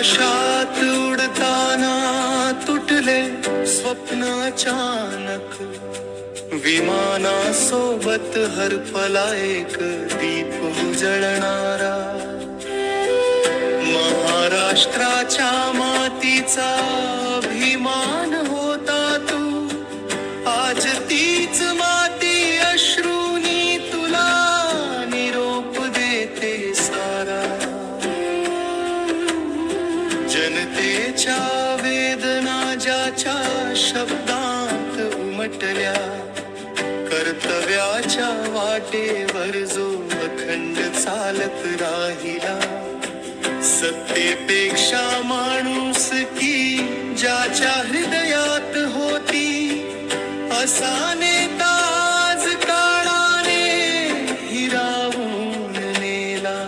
आकाशात उडताना तुटले स्वप्न अचानक, विमानासोबत हरपला एक दीप उजळणारा. महाराष्ट्राच्या मातीचा अभिमान होता तू, आज तीच माती अश्रूनी तुला निरोप देते सारा. जनतेच्या वेदना ज्याच्या शब्दांत उमटल्या, कर्तव्याच्या वाटेवर जो अखंड चालत राहिला. सत्तेपेक्षा माणुसकी ज्याच्या हृदयात होती, असा नेता आज काळाने हिरावून नेला.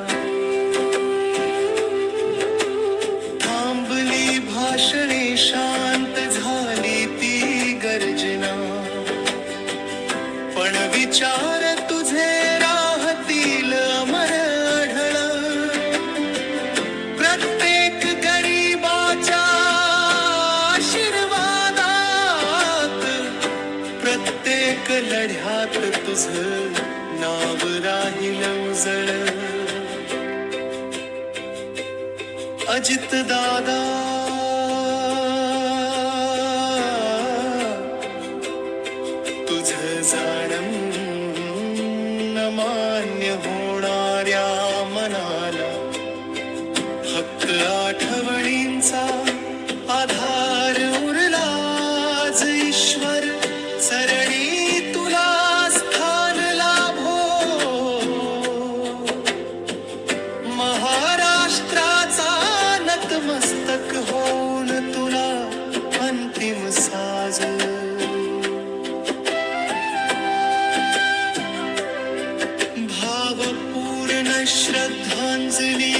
थांबली भाषणे, शांत झाली ती गर्जना, पण विचार तुझे राहतील अमर अढळ. प्रत्येक गरीबाच्या आशीर्वादात, प्रत्येक लढ्यात तुझं नाव राहील उजळ. अजित दादा, तुझं जाणं मान्य होणाऱ्या मनाला, फक्त आठवणींचा आधार उरलाच. ईश्वर चरणी तुला स्थान लाभो, महाराष्ट्राचा नतमस्तक होऊन तुला अंतिम साज. भावपूर्ण श्रद्धांजली